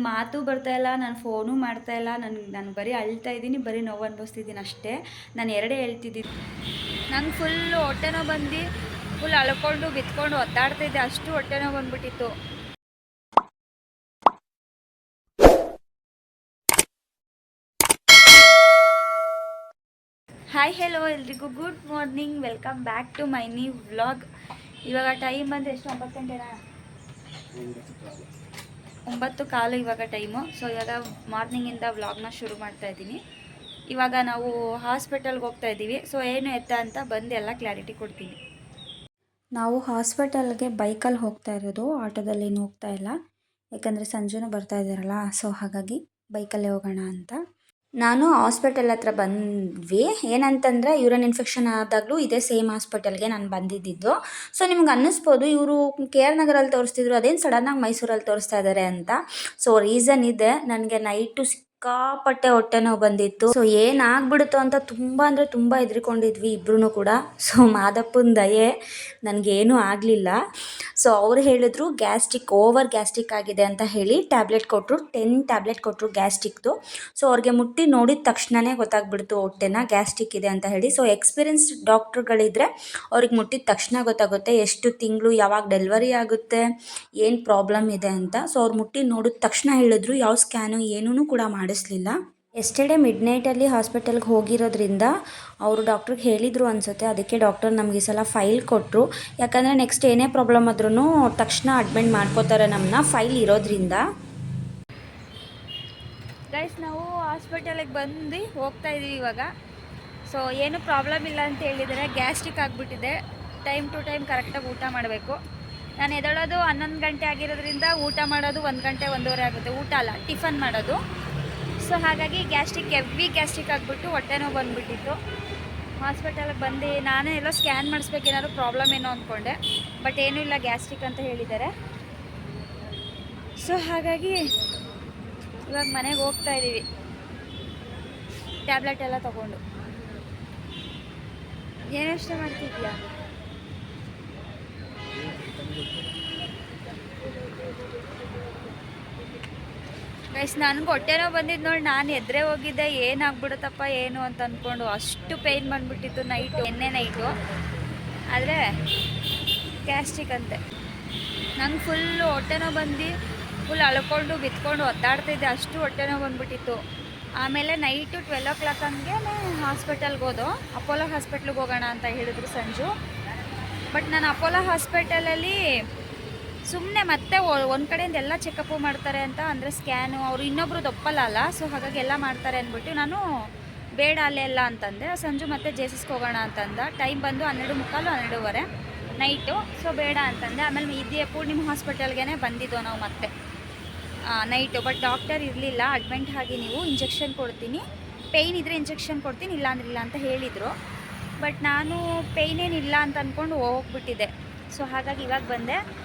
ಮಾತು ಬರ್ತಾಯಿಲ್ಲ, ನಾನು ಫೋನು ಮಾಡ್ತಾಯಿಲ್ಲ, ನಾನು ಬರೀ ಅಳ್ತಾ ಇದ್ದೀನಿ, ಬರೀ ನೋವು ಅನುಭವಿಸ್ತಿದ್ದೀನಿ ಅಷ್ಟೇ. ನಾನು ಎರಡೇ ಹೇಳ್ತಿದ್ದೀನಿ. ನಂಗೆ ಫುಲ್ಲು ಹೊಟ್ಟೆ ನೋವು ಬಂದು ಫುಲ್ ಅಳ್ಕೊಂಡು ಬಿತ್ಕೊಂಡು ಒದ್ದಾಡ್ತಾಯಿದ್ದೆ, ಅಷ್ಟು ಹೊಟ್ಟೆ ನೋವು ಬಂದ್ಬಿಟ್ಟಿತ್ತು. ಹಾಯ್ ಹೆಲೋ ಎಲ್ರಿಗೂ good morning, welcome back to my new vlog. ಇವಾಗ ಟೈಮ್ ಬಂದರೆ ಎಷ್ಟು, 9 ಗಂಟೆನಾ? 9:15 ಇವಾಗ ಟೈಮು. ಸೊ ಇವಾಗ ಮಾರ್ನಿಂಗಿಂದ ವ್ಲಾಗ್ನ ಶುರು ಮಾಡ್ತಾ ಇದ್ದೀನಿ. ಇವಾಗ ನಾವು ಹಾಸ್ಪಿಟಲ್ಗೆ ಹೋಗ್ತಾ ಇದ್ದೀವಿ. ಸೊ ಏನು ಎತ್ತ ಅಂತ ಬಂದು ಎಲ್ಲ ಕ್ಲಾರಿಟಿ ಕೊಡ್ತೀನಿ. ನಾವು ಹಾಸ್ಪಿಟಲ್ಗೆ ಬೈಕಲ್ಲಿ ಹೋಗ್ತಾ ಇರೋದು, ಆಟೋದಲ್ಲಿ ಏನು ಹೋಗ್ತಾ ಇಲ್ಲ. ಯಾಕಂದರೆ ಸಂಜೆನೂ ಬರ್ತಾ ಇದ್ದಾರಲ್ಲ, ಸೊ ಹಾಗಾಗಿ ಬೈಕಲ್ಲೇ ಹೋಗೋಣ ಅಂತ. ನಾನು ಹಾಸ್ಪಿಟಲ್ ಹತ್ರ ಬಂದ್ವಿ. ಏನಂತಂದರೆ ಯೂರಿನ್ ಇನ್ಫೆಕ್ಷನ್ ಆದಾಗಲೂ ಇದೇ ಸೇಮ್ ಹಾಸ್ಪಿಟಲ್ಗೆ ನಾನು ಬಂದಿದ್ದು. ಸೊ ನಿಮ್ಗೆ ಅನ್ನಿಸ್ಬೋದು ಇವರು ಕೆ ಆರ್ ನಗರಲ್ಲಿ ತೋರಿಸ್ತಿದ್ರು, ಅದೇನು ಸಡನ್ನಾಗಿ ಮೈಸೂರಲ್ಲಿ ತೋರಿಸ್ತಾ ಇದ್ದಾರೆ ಅಂತ. ಸೊ ರೀಸನ್ ಇದೆ, ನನಗೆ ನೈಟು ಸಿಕ್ಕಾಪಟ್ಟೆ ಹೊಟ್ಟೆ ನೋವು ಬಂದಿತ್ತು. ಸೊ ಏನಾಗ್ಬಿಡುತ್ತೋ ಅಂತ ತುಂಬ ಅಂದರೆ ತುಂಬ ಹೆದರ್ಕೊಂಡಿದ್ವಿ ಇಬ್ಬರೂ ಕೂಡ. ಸೊ ಮಾದಪ್ಪನ ದಯೆ ನನಗೇನೂ ಆಗಲಿಲ್ಲ. ಸೊ ಅವ್ರು ಹೇಳಿದ್ರು ಓವರ್ ಗ್ಯಾಸ್ಟ್ರಿಕ್ ಆಗಿದೆ ಅಂತ ಹೇಳಿ ಟ್ಯಾಬ್ಲೆಟ್ ಕೊಟ್ಟರು. 10 ಟ್ಯಾಬ್ಲೆಟ್ ಕೊಟ್ಟರು ಗ್ಯಾಸ್ಟ್ರಿಕ್ದು. ಸೊ ಅವ್ರಿಗೆ ಮುಟ್ಟಿ ನೋಡಿದ ತಕ್ಷಣವೇ ಗೊತ್ತಾಗ್ಬಿಡ್ತು ಹೊಟ್ಟೆನ ಗ್ಯಾಸ್ಟ್ರಿಕ್ ಇದೆ ಅಂತ ಹೇಳಿ. ಸೊ ಎಕ್ಸ್ಪೀರಿಯನ್ಸ್ಡ್ ಡಾಕ್ಟ್ರುಗಳಿದ್ರೆ ಅವ್ರಿಗೆ ಮುಟ್ಟಿದ ತಕ್ಷಣ ಗೊತ್ತಾಗುತ್ತೆ ಎಷ್ಟು ತಿಂಗಳು, ಯಾವಾಗ ಡೆಲಿವರಿ ಆಗುತ್ತೆ, ಏನು ಪ್ರಾಬ್ಲಮ್ ಇದೆ ಅಂತ. ಸೊ ಅವ್ರು ಮುಟ್ಟಿ ನೋಡಿದ ತಕ್ಷಣ ಹೇಳಿದ್ರು. ಯಾವ ಸ್ಕ್ಯಾನು ಏನೂ ಕೂಡ ಮಾಡಿಸ್ಲಿಲ್ಲ. ಎಸ್ಟರ್ಡೇ ಮಿಡ್ನೈಟಲ್ಲಿ ಹಾಸ್ಪಿಟಲ್ಗೆ ಹೋಗಿರೋದ್ರಿಂದ ಅವರು ಡಾಕ್ಟ್ರಿಗೆ ಹೇಳಿದರು ಅನಿಸುತ್ತೆ. ಅದಕ್ಕೆ ಡಾಕ್ಟರ್ ನಮಗೆ ಈ ಸಲ ಫೈಲ್ ಕೊಟ್ಟರು. ಯಾಕಂದರೆ ನೆಕ್ಸ್ಟ್ ಏನೇ ಪ್ರಾಬ್ಲಮ್ ಆದ್ರೂ ತಕ್ಷಣ ಅಡ್ಮಿಟ್ ಮಾಡ್ಕೋತಾರೆ ನಮ್ಮನ್ನ, ಫೈಲ್ ಇರೋದ್ರಿಂದ. ಗೈಸ್, ನಾವು ಹಾಸ್ಪಿಟಲಿಗೆ ಬಂದು ಹೋಗ್ತಾ ಇದ್ದೀವಿ ಇವಾಗ. ಸೊ ಏನು ಪ್ರಾಬ್ಲಮ್ ಇಲ್ಲ ಅಂತ ಹೇಳಿದರೆ, ಗ್ಯಾಸ್ಟ್ರಿಕ್ ಆಗಿಬಿಟ್ಟಿದೆ. ಟೈಮ್ ಟು ಟೈಮ್ ಕರೆಕ್ಟಾಗಿ ಊಟ ಮಾಡಬೇಕು. ನಾನು ಎದ್ದೇಳೋದು 11 ಗಂಟೆ ಆಗಿರೋದ್ರಿಂದ ಊಟ ಮಾಡೋದು 1 ಗಂಟೆ 1:15 ಆಗುತ್ತೆ. ಊಟ ಅಲ್ಲ, ಟಿಫನ್ ಮಾಡೋದು. ಸೊ ಹಾಗಾಗಿ ಹೆವಿ ಗ್ಯಾಸ್ಟ್ರಿಕ್ ಆಗಿಬಿಟ್ಟು ಹೊಟ್ಟೆ ನೋವು ಬಂದುಬಿಟ್ಟಿತ್ತು. ಹಾಸ್ಪಿಟಲ್ಗೆ ಬಂದು ನಾನೇ ಎಲ್ಲೋ ಸ್ಕ್ಯಾನ್ ಮಾಡಿಸ್ಬೇಕೇನಾದ್ರು ಪ್ರಾಬ್ಲಮ್ ಏನೋ ಅಂದ್ಕೊಂಡೆ, ಬಟ್ ಏನೂ ಇಲ್ಲ, ಗ್ಯಾಸ್ಟ್ರಿಕ್ ಅಂತ ಹೇಳಿದ್ದಾರೆ. ಸೊ ಹಾಗಾಗಿ ಇವಾಗ ಮನೆಗೆ ಹೋಗ್ತಾ ಇದ್ದೀವಿ, ಟ್ಯಾಬ್ಲೆಟ್ ಎಲ್ಲ ತೊಗೊಂಡು. ಏನಷ್ಟೇ ಮಾಡ್ತಿದ್ಯಾ? ಗೈಸ್, ನನಗೆ ಹೊಟ್ಟೆ ನೋವು ಬಂದಿದ್ದು ನೋಡಿ ನಾನು ಎದ್ರೆ ಹೋಗಿದ್ದೆ, ಏನಾಗ್ಬಿಡುತ್ತಪ್ಪ ಏನು ಅಂತ ಅಂದ್ಕೊಂಡು. ಅಷ್ಟು ಪೇಯ್ನ್ ಬಂದುಬಿಟ್ಟಿತ್ತು ನಿನ್ನೆ ನೈಟು. ಆದರೆ ಗ್ಯಾಸ್ಟ್ರಿಕ್ ಅಂತೆ. ನಂಗೆ ಫುಲ್ಲು ಹೊಟ್ಟೆ ನೋವು ಬಂದು ಫುಲ್ ಅಳ್ಕೊಂಡು ಬಿತ್ಕೊಂಡು ಒದ್ದಾಡ್ತಾಯಿದ್ದೆ, ಅಷ್ಟು ಹೊಟ್ಟೆ ನೋವು ಬಂದುಬಿಟ್ಟಿತ್ತು. ಆಮೇಲೆ ನೈಟು 12 o'clock ಹಂಗೆ ಹಾಸ್ಪಿಟಲ್ಗೆ ಹೋದೋ. ಅಪೋಲೋ ಹಾಸ್ಪಿಟ್ಲಿಗೆ ಹೋಗೋಣ ಅಂತ ಹೇಳಿದ್ರು ಸಂಜು. ಬಟ್ ನಾನು ಅಪೋಲೋ ಹಾಸ್ಪಿಟಲಲ್ಲಿ ಸುಮ್ಮನೆ ಮತ್ತೆ ಒಂದು ಕಡೆಯಿಂದ ಎಲ್ಲ ಚೆಕಪ್ಪು ಮಾಡ್ತಾರೆ ಅಂತ, ಅಂದರೆ ಸ್ಕ್ಯಾನು, ಅವರು ಇನ್ನೊಬ್ರು ಒಪ್ಪಲ್ಲ. ಸೊ ಹಾಗಾಗಿ ಎಲ್ಲ ಮಾಡ್ತಾರೆ ಅಂದ್ಬಿಟ್ಟು ನಾನು ಬೇಡ ಅಲ್ಲೆಲ್ಲ ಅಂತಂದೆ. ಸಂಜು ಮತ್ತೆ ಜೇಸಸ್ಗೆ ಹೋಗೋಣ ಅಂತಂದ. ಟೈಮ್ ಬಂದು 12:45 12:30 ನೈಟು. ಸೊ ಬೇಡ ಅಂತಂದೆ. ಆಮೇಲೆ ಇದೇ ಪೂರ್ಣಿಮಾ ಹಾಸ್ಪಿಟಲ್ಗೆ ಬಂದಿದ್ದೋ ನಾವು ಮತ್ತೆ ನೈಟು. ಬಟ್ ಡಾಕ್ಟರ್ ಇರಲಿಲ್ಲ. ಅಡ್ಮಿಂಟ್ ಆಗಿ ನೀವು ಇಂಜೆಕ್ಷನ್ ಕೊಡ್ತೀನಿ, ಪೇಯ್ನ್ ಇದ್ದರೆ ಇಂಜೆಕ್ಷನ್ ಕೊಡ್ತೀನಿ, ಇಲ್ಲ ಅಂದ್ರೆ ಇಲ್ಲ ಅಂತ ಹೇಳಿದರು. ಬಟ್ ನಾನು ಪೇಯ್ನ್ ಏನಿಲ್ಲ ಅಂತ ಅಂದ್ಕೊಂಡು ಹೋಗ್ಬಿಟ್ಟಿದ್ದೆ. ಸೊ ಹಾಗಾಗಿ ಇವಾಗ ಬಂದೆ.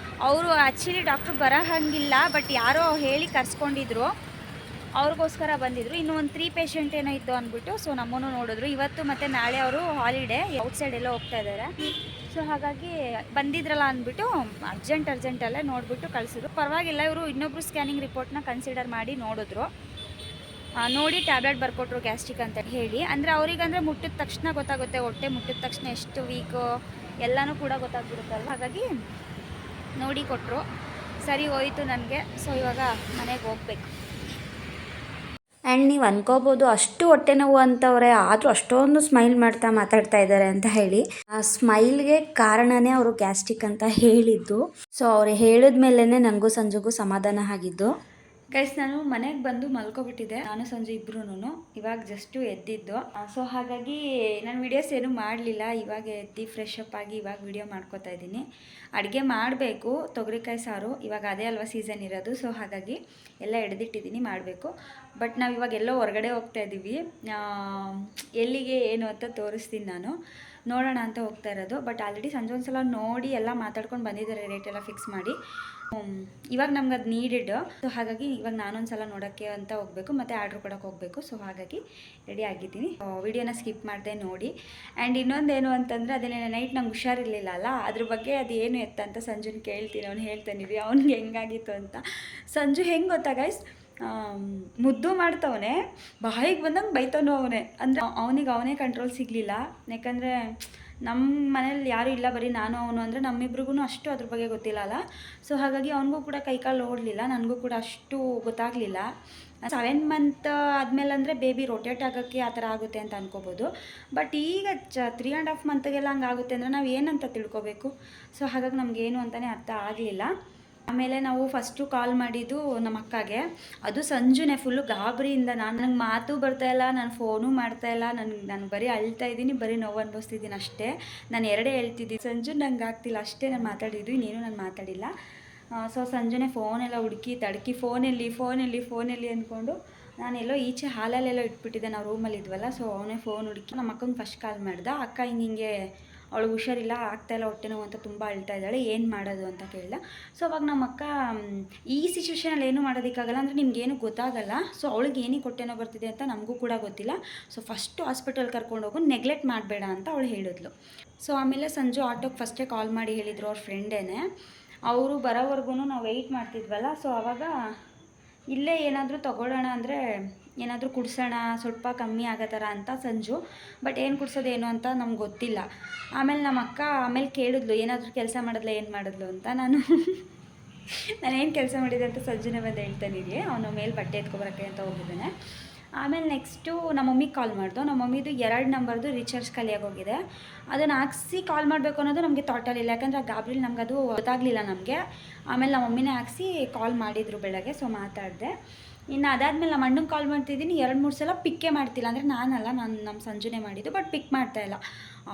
ಅವರು ಆ್ಯಕ್ಚುಲಿ ಡಾಕ್ಟ್ರು ಬರೋ ಹಾಗಿಲ್ಲ, ಬಟ್ ಯಾರೋ ಹೇಳಿ ಕರ್ಸ್ಕೊಂಡಿದ್ರು, ಅವ್ರಿಗೋಸ್ಕರ ಬಂದಿದ್ರು. ಇನ್ನೂ ಒಂದು 3 ಪೇಷಂಟ್ ಏನೋ ಇತ್ತು ಅಂದ್ಬಿಟ್ಟು. ಸೊ ನಮ್ಮನ್ನು ನೋಡಿದ್ರು. ಇವತ್ತು ಮತ್ತು ನಾಳೆ ಅವರು ಹಾಲಿಡೇ, ಔಟ್ಸೈಡ್ ಎಲ್ಲ ಹೋಗ್ತಾ ಇದ್ದಾರೆ. ಸೊ ಹಾಗಾಗಿ ಬಂದಿದ್ರಲ್ಲ ಅಂದ್ಬಿಟ್ಟು ಅರ್ಜೆಂಟಲ್ಲೇ ನೋಡಿಬಿಟ್ಟು ಕಳಿಸಿದ್ರು. ಪರವಾಗಿಲ್ಲ, ಇವರು ಇನ್ನೊಬ್ರು ಸ್ಕ್ಯಾನಿಂಗ್ ರಿಪೋರ್ಟ್ನ ಕನ್ಸಿಡರ್ ಮಾಡಿ ನೋಡಿದ್ರು. ನೋಡಿ ಟ್ಯಾಬ್ಲೆಟ್ ಬರ್ಕೊಟ್ರು ಗ್ಯಾಸ್ಟ್ರಿಕ್ ಅಂತ ಹೇಳಿ. ಅಂದರೆ ಅವರಿಗಂದರೆ ಮುಟ್ಟಿದ ತಕ್ಷಣ ಗೊತ್ತಾಗುತ್ತೆ, ಹೊಟ್ಟೆ ಮುಟ್ಟಿದ ತಕ್ಷಣ ಎಷ್ಟು ವೀಕು ಎಲ್ಲನೂ ಕೂಡ ಗೊತ್ತಾಗ್ಬಿಡುತ್ತಲ್ಲ. ಹಾಗಾಗಿ ನೋಡಿ ಕೊಟ್ಟರು. ಸರಿ ಹೋಯಿತು ನನಗೆ. ಸೊ ಇವಾಗ ಮನೆಗೆ ಹೋಗ್ಬೇಕು. ಆ್ಯಂಡ್ ನೀವು ಅನ್ಕೋಬೋದು ಅಷ್ಟು ಹೊಟ್ಟೆ ನೋವು ಅಂತವ್ರೆ, ಆದರೂ ಅಷ್ಟೊಂದು ಸ್ಮೈಲ್ ಮಾಡ್ತಾ ಮಾತಾಡ್ತಾ ಇದ್ದಾರೆ ಅಂತ ಹೇಳಿ. ಆ ಸ್ಮೈಲ್ಗೆ ಕಾರಣನೇ ಅವರು ಗ್ಯಾಸ್ಟ್ರಿಕ್ ಅಂತ ಹೇಳಿದ್ದು. ಸೊ ಅವ್ರು ಹೇಳಿದ ಮೇಲೇ ನನಗೂ ಸಂಜೆಗೂ ಸಮಾಧಾನ ಆಗಿದ್ದು. ಗೈಸ್, ನಾನು ಮನೆಗೆ ಬಂದು ಮಲ್ಕೊಬಿಟ್ಟಿದ್ದೆ, ನಾನು ಸಂಜೆ ಇಬ್ರು. ಇವಾಗ ಜಸ್ಟು ಎದ್ದಿದ್ದು. ಸೊ ಹಾಗಾಗಿ ನಾನು ವೀಡಿಯೋಸ್ ಏನೂ ಮಾಡಲಿಲ್ಲ. ಇವಾಗ ಎದ್ದು ಫ್ರೆಶ್ ಅಪ್ ಆಗಿ ಇವಾಗ ವೀಡಿಯೋ ಮಾಡ್ಕೋತಾ ಇದ್ದೀನಿ. ಅಡುಗೆ ಮಾಡಬೇಕು, ತೊಗರಿಕಾಯಿ ಸಾರು. ಇವಾಗ ಅದೇ ಅಲ್ವಾ ಸೀಸನ್ ಇರೋದು. ಸೊ ಹಾಗಾಗಿ ಎಲ್ಲ ಹಿಡ್ದಿಟ್ಟಿದ್ದೀನಿ, ಮಾಡಬೇಕು. ಬಟ್ ನಾವು ಇವಾಗ ಎಲ್ಲೋ ಹೊರಗಡೆ ಹೋಗ್ತಾ ಇದ್ದೀವಿ. ಎಲ್ಲಿಗೆ ಏನು ಅಂತ ತೋರಿಸ್ತೀನಿ ನಾನು. ನೋಡೋಣ ಅಂತ ಹೋಗ್ತಾ ಇರೋದು. ಬಟ್ ಆಲ್ರೆಡಿ ಸಂಜೆ ಒಂದು ಸಲ ನೋಡಿ ಎಲ್ಲ ಮಾತಾಡ್ಕೊಂಡು ಬಂದಿದ್ದಾರೆ, ರೇಟ್ ಎಲ್ಲ ಫಿಕ್ಸ್ ಮಾಡಿ. ಇವಾಗ ನಮ್ಗೆ ಅದು ನೀಡೆಡ್. ಸೊ ಹಾಗಾಗಿ ಇವಾಗ ನಾನೊಂದು ಸಲ ನೋಡೋಕ್ಕೆ ಅಂತ ಹೋಗಬೇಕು, ಮತ್ತು ಆರ್ಡ್ರ್ ಕೊಡೋಕ್ಕೆ ಹೋಗಬೇಕು. ಸೊ ಹಾಗಾಗಿ ರೆಡಿ ಆಗಿದ್ದೀನಿ. ವಿಡಿಯೋನ ಸ್ಕಿಪ್ ಮಾಡಿದೆ ನೋಡಿ. ಆ್ಯಂಡ್ ಇನ್ನೊಂದೇನು ಅಂತಂದರೆ, ಅದೇ ನೈಟ್ ನಂಗೆ ಹುಷಾರಿರಲಿಲ್ಲ ಅಲ್ಲ, ಅದ್ರ ಬಗ್ಗೆ ಅದು ಏನು ಎತ್ತ ಅಂತ ಸಂಜುನ ಕೇಳ್ತೀನಿ. ಅವ್ನು ಹೇಳ್ತಾನಿರಿ ಅವ್ನಿಗೆ ಹೆಂಗಾಗಿತ್ತು ಅಂತ. ಸಂಜು ಹೆಂಗೆ ಗೊತ್ತಾ ಗೈಸ್, ಮುದ್ದು ಮಾಡ್ತವನೆ, ಬಾಯಿಗೆ ಬಂದಂಗೆ ಬೈತಾನೋ ಅವನೇ. ಅಂದರೆ ಅವನೇ ಕಂಟ್ರೋಲ್ ಸಿಗಲಿಲ್ಲ. ಯಾಕಂದರೆ ನಮ್ಮ ಮನೇಲಿ ಯಾರೂ ಇಲ್ಲ, ಬರೀ ನಾನು ಅವನು ಅಂದರೆ ನಮ್ಮಿಬ್ರಿಗೂ ಅಷ್ಟು ಅದ್ರ ಬಗ್ಗೆ ಗೊತ್ತಿಲ್ಲ ಅಲ್ಲ. ಸೊ ಹಾಗಾಗಿ ಅವನಿಗೂ ಕೂಡ ಕೈಕಾಲು ಓಡಲಿಲ್ಲ, ನನಗೂ ಕೂಡ ಅಷ್ಟು ಗೊತ್ತಾಗಲಿಲ್ಲ. 7 ಮಂತ್ ಆದಮೇಲೆ ಅಂದರೆ ಬೇಬಿ ರೊಟೇಟ್ ಆಗೋಕ್ಕೆ ಆ ಥರ ಆಗುತ್ತೆ ಅಂತ ಅನ್ಕೋಬೋದು. ಬಟ್ ಈಗ 3.5 ಮಂತ್ಗೆಲ್ಲ ಹಂಗೆ ಆಗುತ್ತೆ ಅಂದರೆ ನಾವು ಏನಂತ ತಿಳ್ಕೊಬೇಕು. ಸೊ ಹಾಗಾಗಿ ನಮಗೇನು ಅಂತಲೇ ಅರ್ಥ ಆಗಲಿಲ್ಲ. ಆಮೇಲೆ ನಾವು ಫಸ್ಟು ಕಾಲ್ ಮಾಡಿದ್ದು ನಮ್ಮ ಅಕ್ಕಗೆ. ಅದು ಸಂಜುನೇ ಫುಲ್ಲು ಗಾಬರಿಯಿಂದ. ನನಗೆ ಮಾತು ಬರ್ತಾಯಿಲ್ಲ, ನಾನು ಫೋನು ಮಾಡ್ತಾಯಿಲ್ಲ, ನಾನು ಬರೀ ಅಳ್ತಾ ಇದ್ದೀನಿ, ಬರೀ ನೋವು ಅನುಭವಿಸ್ತಿದ್ದೀನಿ ಅಷ್ಟೇ. ನಾನು ಎರಡೇ ಹೇಳ್ತಿದ್ದೀನಿ, ಸಂಜು ನಂಗೆ ಆಗ್ತಿಲ್ಲ ಅಷ್ಟೇ ನಾನು ಮಾತಾಡಿದ್ದು, ಇನ್ನೇನು ನಾನು ಮಾತಾಡಿಲ್ಲ. ಸೊ ಸಂಜುನೇ ಫೋನೆಲ್ಲ ಹುಡುಕಿ ತಡಕಿ ಫೋನೆಲ್ಲಿ ಅಂದ್ಕೊಂಡು ನಾನೆಲ್ಲೋ ಈಚೆ ಹಾಲಲ್ಲೆಲ್ಲೋ ಇಟ್ಬಿಟ್ಟಿದ್ದೆ, ನಾವು ರೂಮಲ್ಲಿ ಇದ್ವಲ್ಲ. ಸೊ ಅವನೇ ಫೋನ್ ಹುಡುಕಿ ನಮ್ಮ ಅಕ್ಕಂಗೆ ಫಸ್ಟ್ ಕಾಲ್ ಮಾಡ್ದೆ. ಅಕ್ಕ ಹಿಂಗೆ ಅವಳು ಹುಷಾರಿಲ್ಲ, ಆಗ್ತಾಯಿಲ್ಲ, ಹೊಟ್ಟೆ ನೋವು ಅಂತ ತುಂಬ ಅಳ್ತಾ ಇದ್ದಾಳೆ, ಏನು ಮಾಡೋದು ಅಂತ ಕೇಳಿದೆ. ಸೊ ಅವಾಗ ನಮ್ಮ ಅಕ್ಕ ಈ ಸಿಚುವೇಷನಲ್ಲಿ ಏನೂ ಮಾಡೋದಕ್ಕಾಗಲ್ಲ, ಅಂದರೆ ನಿಮ್ಗೇನು ಗೊತ್ತಾಗಲ್ಲ. ಸೊ ಅವಳಿಗೆ ಏನಕ್ಕೆ ಹೊಟ್ಟೆ ನೋವು ಬರ್ತಿದೆ ಅಂತ ನಮಗೂ ಕೂಡ ಗೊತ್ತಿಲ್ಲ. ಸೊ ಫಸ್ಟು ಹಾಸ್ಪಿಟಲ್ ಕರ್ಕೊಂಡೋಗು, ನೆಗ್ಲೆಕ್ಟ್ ಮಾಡಬೇಡ ಅಂತ ಅವಳು ಹೇಳಿದ್ಲು. ಸೊ ಆಮೇಲೆ ಸಂಜು ಆಟೋಗೆ ಫಸ್ಟೇ ಕಾಲ್ ಮಾಡಿ ಹೇಳಿದರು, ಅವ್ರ ಫ್ರೆಂಡೇನೆ. ಅವರು ಬರೋವರೆಗೂ ನಾವು ವೆಯ್ಟ್ ಮಾಡ್ತಿದ್ವಲ್ಲ. ಸೊ ಆವಾಗ ಇಲ್ಲೇ ಏನಾದರೂ ತೊಗೊಳ್ಳೋಣ ಅಂದರೆ ಏನಾದರೂ ಕುಡ್ಸೋಣ ಸ್ವಲ್ಪ ಕಮ್ಮಿ ಆಗೋ ಥರ ಅಂತ ಸಂಜು. ಬಟ್ ಏನು ಕುಡ್ಸೋದೇನು ಅಂತ ನಮ್ಗೆ ಗೊತ್ತಿಲ್ಲ. ಆಮೇಲೆ ನಮ್ಮ ಅಕ್ಕ ಕೇಳಿದ್ಲು, ಏನಾದರೂ ಕೆಲಸ ಮಾಡಿದ್ಲು, ಏನು ಮಾಡಿದ್ಲು ಅಂತ. ನಾನೇನು ಕೆಲಸ ಮಾಡಿದೆ ಅಂತ ಸಂಜುನೇ ಬಂದು ಹೇಳ್ತಾನಿರಿ. ಅವನು ಮೇಲೆ ಬಟ್ಟೆ ಎತ್ಕೊಬರೋಕ್ಕೆ ಅಂತ ಹೋಗಿದ್ದಾನೆ. ಆಮೇಲೆ ನೆಕ್ಸ್ಟು ನಮ್ಮ ಮಮ್ಮಿಗೆ ಕಾಲ್ ಮಾಡ್ದು. ನಮ್ಮ ಮಮ್ಮಿದು 2 ನಂಬರ್ದು ರೀಚಾರ್ಜ್ ಖಾಲಿಯಾಗೋಗಿದೆ. ಅದನ್ನು ಹಾಕ್ಸಿ ಕಾಲ್ ಮಾಡಬೇಕು ಅನ್ನೋದು ನಮಗೆ ಥಾಟಲ್ಲಿಲ್ಲ, ಯಾಕಂದರೆ ಆ ಗಾಬರಿಲಿ ನಮ್ಗೆ ಅದು ಗೊತ್ತಾಗಲಿಲ್ಲ ನಮಗೆ. ಆಮೇಲೆ ನಮ್ಮ ಮಮ್ಮಿನೇ ಹಾಕ್ಸಿ ಕಾಲ್ ಮಾಡಿದರು ಬೆಳಗ್ಗೆ. ಸೊ ಮಾತಾಡಿದೆ. ಇನ್ನು ಅದಾದಮೇಲೆ ನಮ್ಮ ಅಣ್ಣಂಗೆ ಕಾಲ್ ಮಾಡ್ತಿದ್ದೀನಿ, 2-3 ಸಲ ಪಿಕ್ಕೇ ಮಾಡ್ತಿಲ್ಲ. ಅಂದರೆ ನಮ್ಮ ಸಂಜುನೇ ಮಾಡಿದ್ದು, ಬಟ್ ಪಿಕ್ ಮಾಡ್ತಾಯಿಲ್ಲ.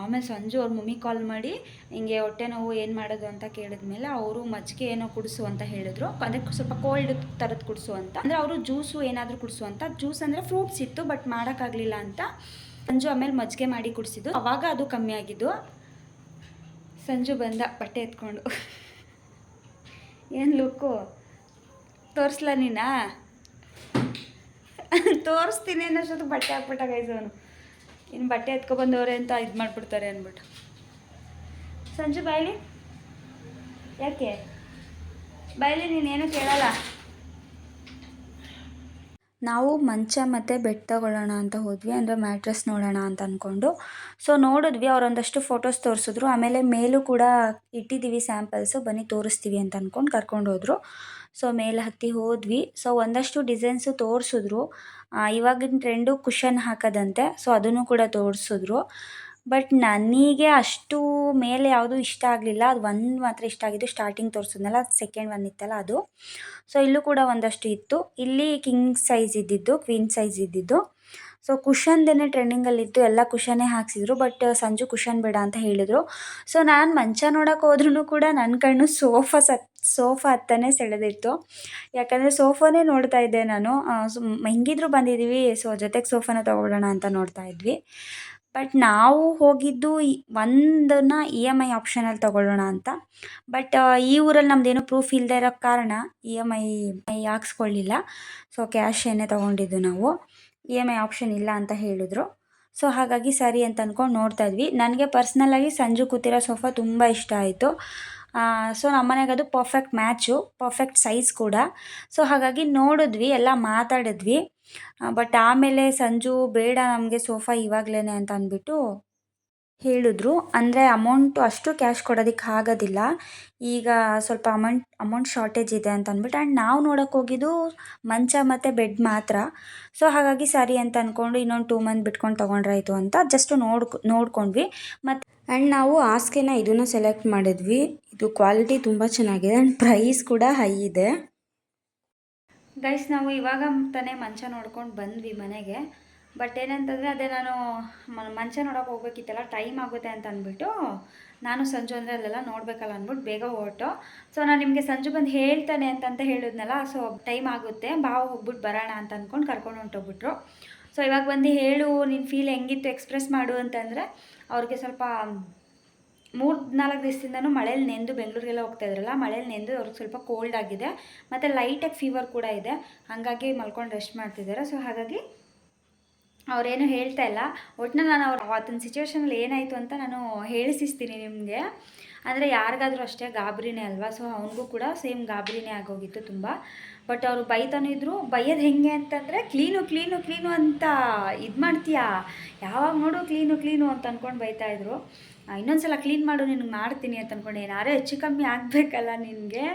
ಆಮೇಲೆ ಸಂಜು ಅವ್ರ ಮಮ್ಮಿಗೆ ಕಾಲ್ ಮಾಡಿ ಹಿಂಗೆ ಹೊಟ್ಟೆ ನೋವು ಏನು ಮಾಡೋದು ಅಂತ ಕೇಳಿದ್ಮೇಲೆ ಅವರು ಮಜ್ಜಿಗೆ ಏನೋ ಕುಡಿಸು ಅಂತ ಹೇಳಿದ್ರು. ಅಂದರೆ ಸ್ವಲ್ಪ ಕೋಲ್ಡ್ ಥರದ್ದು ಕುಡಿಸು ಅಂತ, ಅಂದರೆ ಅವರು ಜ್ಯೂಸು ಏನಾದರೂ ಕುಡಿಸು ಅಂತ. ಜ್ಯೂಸ್ ಅಂದರೆ ಫ್ರೂಟ್ಸ್ ಇತ್ತು, ಬಟ್ ಮಾಡೋಕ್ಕಾಗಲಿಲ್ಲ ಅಂತ ಸಂಜು ಆಮೇಲೆ ಮಜ್ಜಿಗೆ ಮಾಡಿ ಕುಡಿಸಿದ್ದು. ಅವಾಗ ಅದು ಕಮ್ಮಿ ಆಗಿದ್ದು. ಸಂಜು ಬಂದ ಬಟ್ಟೆ ಎತ್ಕೊಂಡು. ಏನು ಲುಕ್ಕು ತೋರಿಸ್ಲ ನೀನಾ? ತೋರಿಸ್ತೀನಿ ಅನ್ನೋಷ್ಟೊತ್ತು ಬಟ್ಟೆ ಹಾಕ್ಬಿಟ್ಟ ಗೈಸವನು. ಇನ್ನು ಬಟ್ಟೆ ಎತ್ಕೊಬಂದವ್ರೆ ಅಂತ ಇದು ಮಾಡಿಬಿಡ್ತಾರೆ ಅಂದ್ಬಿಟ್ಟು. ಸಂಜು ಬಾಯ್ಲಿ, ಯಾಕೆ ಬಾಯ್ಲಿ, ನೀನೇನು ಕೇಳಲ್ಲ. ನಾವು ಮಂಚ ಮತ್ತು ಬೆಡ್ ತಗೊಳ್ಳೋಣ ಅಂತ ಹೋದ್ವಿ, ಅಂದರೆ ಮ್ಯಾಟ್ರೆಸ್ ನೋಡೋಣ ಅಂತ ಅಂದ್ಕೊಂಡು. ಸೊ ನೋಡಿದ್ವಿ, ಅವರೊಂದಷ್ಟು ಫೋಟೋಸ್ ತೋರಿಸಿದ್ರು. ಆಮೇಲೆ ಮೇಲೂ ಕೂಡ ಇಟ್ಟಿದ್ದೀವಿ ಸ್ಯಾಂಪಲ್ಸು, ಬನ್ನಿ ತೋರಿಸ್ತೀವಿ ಅಂತ ಅಂದ್ಕೊಂಡು ಕರ್ಕೊಂಡು ಹೋದರು. ಸೊ ಮೇಲೆ ಹತ್ತಿ ಹೋದ್ವಿ. ಸೊ ಒಂದಷ್ಟು ಡಿಸೈನ್ಸು ತೋರಿಸಿದ್ರು. ಇವಾಗಿನ ಟ್ರೆಂಡು ಕುಷನ್ ಹಾಕೋದಂತೆ. ಸೊ ಅದನ್ನು ಕೂಡ ತೋರಿಸಿದ್ರು. ಬಟ್ ನನಗೆ ಅಷ್ಟು ಮೇಲೆ ಯಾವುದೂ ಇಷ್ಟ ಆಗಲಿಲ್ಲ. ಅದು ಒಂದು ಮಾತ್ರ ಇಷ್ಟ ಆಗಿದ್ದು, ಸ್ಟಾರ್ಟಿಂಗ್ ತೋರಿಸಿದ್ನಲ್ಲ, ಸೆಕೆಂಡ್ ಒನ್ ಇತ್ತಲ್ಲ ಅದು. ಸೊ ಇಲ್ಲೂ ಕೂಡ ಒಂದಷ್ಟು ಇತ್ತು. ಇಲ್ಲಿ ಕಿಂಗ್ ಸೈಜ್ ಇದ್ದಿದ್ದು, ಕ್ವೀನ್ ಸೈಜ್ ಇದ್ದಿದ್ದು. ಸೊ ಕುಷನ್ದೇನೆ ಟ್ರೆಂಡಿಂಗಲ್ಲಿತ್ತು, ಎಲ್ಲ ಕುಷನ್ನೇ ಹಾಕ್ಸಿದ್ರು. ಬಟ್ ಸಂಜು ಕುಷನ್ ಬೇಡ ಅಂತ ಹೇಳಿದರು. ಸೊ ನಾನು ಮಂಚ ನೋಡೋಕೆ ಹೋದ್ರೂ ಕೂಡ ನನ್ನ ಕಣ್ಣು ಸೋಫಾ ಹತ್ತನೇ ಸೆಳೆದಿತ್ತು. ಯಾಕಂದರೆ ಸೋಫಾನೇ ನೋಡ್ತಾ ಇದ್ದೆ ನಾನು. ಹೆಂಗಿದ್ರು ಬಂದಿದ್ದೀವಿ, ಸೊ ಜೊತೆಗೆ ಸೋಫಾನ ತೊಗೊಳ್ಳೋಣ ಅಂತ ನೋಡ್ತಾ ಇದ್ವಿ. ಬಟ್ ನಾವು ಹೋಗಿದ್ದು ಒಂದನ್ನು EMI ಆಪ್ಷನಲ್ಲಿ ತೊಗೊಳ್ಳೋಣ ಅಂತ. ಬಟ್ ಈ ಊರಲ್ಲಿ ನಮ್ಮದೇನೋ ಪ್ರೂಫ್ ಇಲ್ಲದೆ ಇರೋ ಕಾರಣ EMI ಹಾಕ್ಸ್ಕೊಳ್ಳಿಲ್ಲ. ಸೊ ಕ್ಯಾಶೇನೆ ತೊಗೊಂಡಿದ್ದು ನಾವು. EMI ಆಪ್ಷನ್ ಇಲ್ಲ ಅಂತ ಹೇಳಿದ್ರು. ಸೊ ಹಾಗಾಗಿ ಸರಿ ಅಂತ ಅಂದ್ಕೊಂಡು ನೋಡ್ತಾ ಇದ್ವಿ. ನನಗೆ ಪರ್ಸ್ನಲಾಗಿ ಸಂಜು ಕೂತಿರೋ ಸೋಫಾ ತುಂಬ ಇಷ್ಟ ಆಯಿತು. ಸೊ ನಮ್ಮನೆಗೆ ಅದು ಪರ್ಫೆಕ್ಟ್ ಮ್ಯಾಚು, ಪರ್ಫೆಕ್ಟ್ ಸೈಜ್ ಕೂಡ. ಸೊ ಹಾಗಾಗಿ ನೋಡಿದ್ವಿ, ಎಲ್ಲ ಮಾತಾಡಿದ್ವಿ. ಬಟ್ ಆಮೇಲೆ ಸಂಜು ಬೇಡ ನಮಗೆ ಸೋಫಾ ಇವಾಗಲೇ ಅಂತ ಅಂದ್ಬಿಟ್ಟು ಹೇಳಿದ್ರು. ಅಂದರೆ ಅಮೌಂಟು ಅಷ್ಟು ಕ್ಯಾಶ್ ಕೊಡೋದಕ್ಕೆ ಆಗೋದಿಲ್ಲ, ಈಗ ಸ್ವಲ್ಪ ಅಮೌಂಟ್ ಶಾರ್ಟೇಜ್ ಇದೆ ಅಂತ ಅಂದ್ಬಿಟ್ಟು. ಆ್ಯಂಡ್ ನಾವು ನೋಡೋಕೆ ಹೋಗಿದ್ದು ಮಂಚ ಮತ್ತು ಬೆಡ್ ಮಾತ್ರ. ಸೊ ಹಾಗಾಗಿ ಸರಿ ಅಂತ ಅಂದ್ಕೊಂಡು ಇನ್ನೊಂದು 2 ಮಂತ್ ಬಿಟ್ಕೊಂಡು ತೊಗೊಂಡ್ರಾಯ್ತು ಅಂತ ಜಸ್ಟ್ ನೋಡ್ಕೊಂಡ್ವಿ. ಮತ್ತು ಆ್ಯಂಡ್ ನಾವು ಹಾಸಿಗೆನ ಇದನ್ನು ಸೆಲೆಕ್ಟ್ ಮಾಡಿದ್ವಿ. ಇದು ಕ್ವಾಲಿಟಿ ತುಂಬ ಚೆನ್ನಾಗಿದೆ ಆ್ಯಂಡ್ ಪ್ರೈಸ್ ಕೂಡ ಹೈ ಇದೆ. ಗೈಸ್, ನಾವು ಇವಾಗ ತಾನೇ ಮಂಚ ನೋಡ್ಕೊಂಡು ಬಂದ್ವಿ ಮನೆಗೆ. ಬಟ್ ಏನಂತಂದರೆ ಅದೇ ನಾನು ಮಂಚ ನೋಡೋಕೆ ಹೋಗ್ಬೇಕಿತ್ತಲ್ಲ, ಟೈಮ್ ಆಗುತ್ತೆ ಅಂತ ಅಂದ್ಬಿಟ್ಟು ನಾನು ಸಂಜು ಅಂದರೆ ಅಲ್ಲೆಲ್ಲ ನೋಡಬೇಕಲ್ಲ ಅಂದ್ಬಿಟ್ಟು ಬೇಗ ಹೊರಟು. ಸೊ ನಾನು ನಿಮಗೆ ಸಂಜು ಬಂದು ಹೇಳ್ತಾನೆ ಅಂತ ಹೇಳಿದ್ನಲ್ಲ, ಸೊ ಟೈಮ್ ಆಗುತ್ತೆ ಬಾ ಹೋಗ್ಬಿಟ್ಟು ಬರೋಣ ಅಂತ ಅಂದ್ಕೊಂಡು ಕರ್ಕೊಂಡು ಹೊಂಟೋಗ್ಬಿಟ್ರು. ಸೊ ಇವಾಗ ಬಂದು ಹೇಳು ನಿನ್ನ ಫೀಲ್ ಹೆಂಗಿತ್ತು ಎಕ್ಸ್ಪ್ರೆಸ್ ಮಾಡು ಅಂತಂದರೆ, ಅವ್ರಿಗೆ ಸ್ವಲ್ಪ 3-4 ದಿವಸದಿಂದನೂ ಮಳೇಲಿ ನೆಂದು ಬೆಂಗಳೂರಿಗೆಲ್ಲ ಹೋಗ್ತಾಯಿದ್ರಲ್ಲ, ಮಳೇಲಿ ನೆಂದು ಅವ್ರಿಗೆ ಸ್ವಲ್ಪ ಕೋಲ್ಡ್ ಆಗಿದೆ, ಮತ್ತು ಲೈಟಾಗಿ ಫೀವರ್ ಕೂಡ ಇದೆ. ಹಾಗಾಗಿ ಮಲ್ಕೊಂಡು ರೆಸ್ಟ್ ಮಾಡ್ತಿದ್ದಾರೆ. ಸೊ ಹಾಗಾಗಿ ಅವರೇನು ಹೇಳ್ತಾ ಇಲ್ಲ. ಒಟ್ಟಿನಲ್ಲಿ ನಾನು ಅವತ್ತಿನ ಸಿಚುವೇಷನಲ್ಲಿ ಏನಾಯಿತು ಅಂತ ನಾನು ಹೇಳಿಸ್ತೀನಿ ನಿಮಗೆ. ಅಂದರೆ ಯಾರಿಗಾದರೂ ಅಷ್ಟೇ ಗಾಬರಿನೇ ಅಲ್ವಾ. ಸೊ ಅವನಿಗೂ ಕೂಡ ಸೇಮ್ ಗಾಬರಿನೇ ಆಗೋಗಿತ್ತು ತುಂಬ. ಬಟ್ ಅವರು ಬೈತಾನೂ ಇದ್ರು. ಬೈಯೋದು ಹೆಂಗೆ ಅಂತಂದರೆ ಕ್ಲೀನು ಕ್ಲೀನು ಕ್ಲೀನು ಅಂತ ಇದು ಮಾಡ್ತೀಯಾ, ಯಾವಾಗ ನೋಡು ಕ್ಲೀನು ಕ್ಲೀನು ಅಂತ ಅಂದ್ಕೊಂಡು ಬೈತಾಯಿದ್ರು. ಇನ್ನೊಂದು ಸಲ ಕ್ಲೀನ್ ಮಾಡು, ನಿನಗೆ ಮಾಡ್ತೀನಿ ಅಂತ ಅಂದ್ಕೊಂಡು. ಏನಾರು ಹೆಚ್ಚು ಕಮ್ಮಿ ಆಗಬೇಕಲ್ಲ ನಿನಗೆ,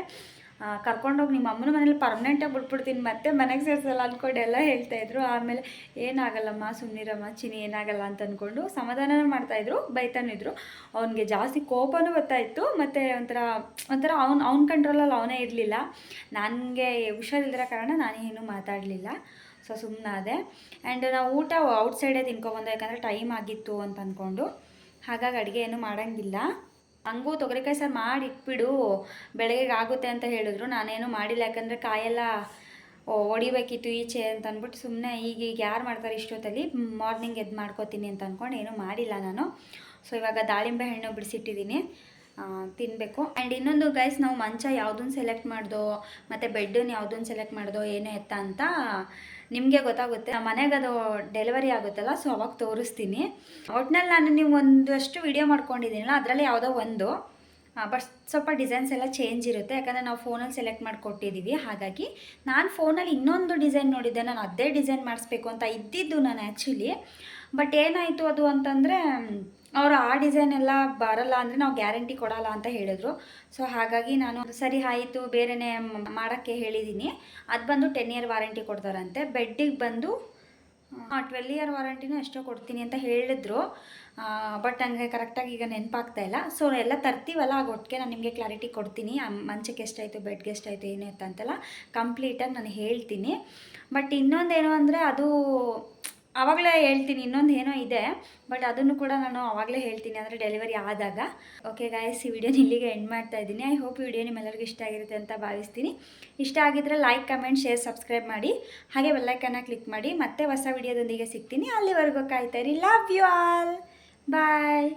ಕರ್ಕೊಂಡೋಗಿ ನಿಮ್ಮ ಅಮ್ಮನ ಮನೇಲಿ ಪರ್ಮನೆಂಟಾಗಿ ಬಿಟ್ಬಿಡ್ತೀನಿ, ಮತ್ತೆ ಮನೆಗೆ ಸೇರಿಸಲ್ಲ ಅಂದ್ಕೊಂಡು ಎಲ್ಲ ಹೇಳ್ತಾಯಿದ್ರು. ಆಮೇಲೆ ಏನಾಗಲ್ಲಮ್ಮ ಸುಮ್ಮನಿರಮ್ಮ ಚಿನಿ, ಏನಾಗಲ್ಲ ಅಂತ ಅಂದ್ಕೊಂಡು ಸಮಾಧಾನ ಮಾಡ್ತಾಯಿದ್ರು, ಬೈತಾನೂ ಇದ್ರು. ಅವನಿಗೆ ಜಾಸ್ತಿ ಕೋಪನೂ ಬರ್ತಾಯಿತ್ತು, ಮತ್ತು ಒಂಥರ ಅವ್ನ ಕಂಟ್ರೋಲಲ್ಲಿ ಅವನೇ ಇರಲಿಲ್ಲ. ನನಗೆ ಹುಷಾರಿಲ್ಲದಿರೋ ಕಾರಣ ನಾನೇನು ಮಾತಾಡಲಿಲ್ಲ, ಸೊ ಸುಮ್ಮನಾದೆ. ಆ್ಯಂಡ್ ನಾವು ಊಟ ಔಟ್ಸೈಡೇ ತಿನ್ಕೊಬಂದು, ಯಾಕಂದರೆ ಟೈಮ್ ಆಗಿತ್ತು ಅಂತ ಅಂದ್ಕೊಂಡು. ಹಾಗಾಗಿ ಅಡುಗೆ ಏನೂ ಮಾಡೋಂಗಿಲ್ಲ. ಹಂಗೂ ತೊಗರಿಕಾಯಿ ಸಾರು ಮಾಡಿ ಇಟ್ಬಿಡು, ಬೆಳಗ್ಗೆಗೆ ಆಗುತ್ತೆ ಅಂತ ಹೇಳಿದ್ರು. ನಾನೇನು ಮಾಡಿಲ್ಲ, ಯಾಕಂದರೆ ಕಾಯೆಲ್ಲ ಹೊಡಿಬೇಕಿತ್ತು ಈಚೆ ಅಂತ ಅಂದ್ಬಿಟ್ಟು ಸುಮ್ಮನೆ ಈಗ ಯಾರು ಮಾಡ್ತಾರೆ ಇಷ್ಟೊತ್ತಲ್ಲಿ, ಮಾರ್ನಿಂಗ್ ಎದ್ದು ಮಾಡ್ಕೋತೀನಿ ಅಂತ ಅಂದ್ಕೊಂಡು ಏನೂ ಮಾಡಿಲ್ಲ ನಾನು. ಸೊ ಇವಾಗ ದಾಳಿಂಬೆ ಹಣ್ಣು ಬಿಡಿಸಿಟ್ಟಿದ್ದೀನಿ, ತಿನ್ನಬೇಕು. ಆ್ಯಂಡ್ ಇನ್ನೊಂದು ಗೈಸ್, ನಾವು ಮಂಚ ಯಾವುದನ್ನು ಸೆಲೆಕ್ಟ್ ಮಾಡ್ದೋ ಮತ್ತು ಬೆಡ್ಡನ್ನು ಯಾವುದನ್ನು ಸೆಲೆಕ್ಟ್ ಮಾಡ್ದೋ ಏನೋ ಎತ್ತ ಅಂತ ನಿಮಗೆ ಗೊತ್ತಾಗುತ್ತೆ. ಮನೆಗೆ ಅದು ಡೆಲಿವರಿ ಆಗುತ್ತಲ್ಲ, ಸೊ ಅವಾಗ ತೋರಿಸ್ತೀನಿ. ಒಟ್ನಲ್ಲಿ ನಾನು ನೀವು ಒಂದಷ್ಟು ವಿಡಿಯೋ ಮಾಡ್ಕೊಂಡಿದ್ದೀನಲ್ಲ, ಅದರಲ್ಲಿ ಯಾವುದೋ ಒಂದು, ಬಟ್ ಸ್ವಲ್ಪ ಡಿಸೈನ್ಸ್ ಎಲ್ಲ ಚೇಂಜ್ ಇರುತ್ತೆ, ಯಾಕಂದರೆ ನಾವು ಫೋನಲ್ಲಿ ಸೆಲೆಕ್ಟ್ ಮಾಡಿ ಕೊಟ್ಟಿದ್ದೀವಿ. ಹಾಗಾಗಿ ನಾನು ಫೋನಲ್ಲಿ ಇನ್ನೊಂದು ಡಿಸೈನ್ ನೋಡಿದ್ದೆ, ನಾನು ಅದೇ ಡಿಸೈನ್ ಮಾಡಿಸ್ಬೇಕು ಅಂತ ಇದ್ದಿದ್ದು ನಾನು ಆ್ಯಕ್ಚುಲಿ. ಬಟ್ ಏನಾಯಿತು ಅದು ಅಂತಂದರೆ, ಅವರು ಆ ಡಿಸೈನ್ ಎಲ್ಲ ಬರಲ್ಲ ಅಂದರೆ ನಾವು ಗ್ಯಾರಂಟಿ ಕೊಡಲ್ಲ ಅಂತ ಹೇಳಿದ್ರು. ಸೊ ಹಾಗಾಗಿ ನಾನು ಸರಿ ಆಯಿತು, ಬೇರೆಯೇ ಮಾಡೋಕ್ಕೆ ಹೇಳಿದ್ದೀನಿ. ಅದು ಬಂದು 10 ಇಯರ್ ವಾರಂಟಿ ಕೊಡ್ತಾರಂತೆ. ಬೆಡ್ಡಿಗೆ ಬಂದು 12 ಇಯರ್ ವಾರಂಟಿನೂ ಎಷ್ಟೋ ಕೊಡ್ತೀನಿ ಅಂತ ಹೇಳಿದ್ರು. ಬಟ್ ನನಗೆ ಕರೆಕ್ಟಾಗಿ ಈಗ ನೆನಪಾಗ್ತಾಯಿಲ್ಲ. ಸೊ ಎಲ್ಲ ತರ್ತೀವಲ್ಲ, ಆಗ ಒಟ್ಟಿಗೆ ನಾನು ನಿಮಗೆ ಕ್ಲಾರಿಟಿ ಕೊಡ್ತೀನಿ. ಮಂಚಕ್ಕೆ ಎಷ್ಟಾಯಿತು, ಬೆಡ್ಗೆ ಎಷ್ಟಾಯಿತು, ಏನು ಅಂತೆಲ್ಲ ಕಂಪ್ಲೀಟಾಗಿ ನಾನು ಹೇಳ್ತೀನಿ. ಬಟ್ ಇನ್ನೊಂದೇನು ಅಂದರೆ, ಅದು ಆವಾಗಲೇ ಹೇಳ್ತೀನಿ. ಇನ್ನೊಂದು ಏನೋ ಇದೆ, ಬಟ್ ಅದನ್ನು ಕೂಡ ನಾನು ಆವಾಗಲೇ ಹೇಳ್ತೀನಿ, ಅಂದರೆ ಡೆಲಿವರಿ ಆದಾಗ. ಓಕೆ ಗಾಯ್ಸ್, ಈ ವಿಡಿಯೋನ ಇಲ್ಲಿಗೆ ಎಂಡ್ ಮಾಡ್ತಾ ಇದ್ದೀನಿ. ಐ ಹೋಪ್ ಈ ವಿಡಿಯೋ ನಿಮ್ಮೆಲ್ಲರಿಗೂ ಇಷ್ಟ ಆಗಿರುತ್ತೆ ಅಂತ ಭಾವಿಸ್ತೀನಿ. ಇಷ್ಟ ಆಗಿದ್ದರೆ ಲೈಕ್, ಕಮೆಂಟ್, ಶೇರ್, ಸಬ್ಸ್ಕ್ರೈಬ್ ಮಾಡಿ. ಹಾಗೆ ಬೆಲ್ಲೈಕನ್ನ ಕ್ಲಿಕ್ ಮಾಡಿ. ಮತ್ತೆ ಹೊಸ ವಿಡಿಯೋದೊಂದಿಗೆ ಸಿಗ್ತೀನಿ. ಅಲ್ಲಿವರೆಗೂ ಕಾಯ್ತಾ ಇರಿ. Love you all, bye.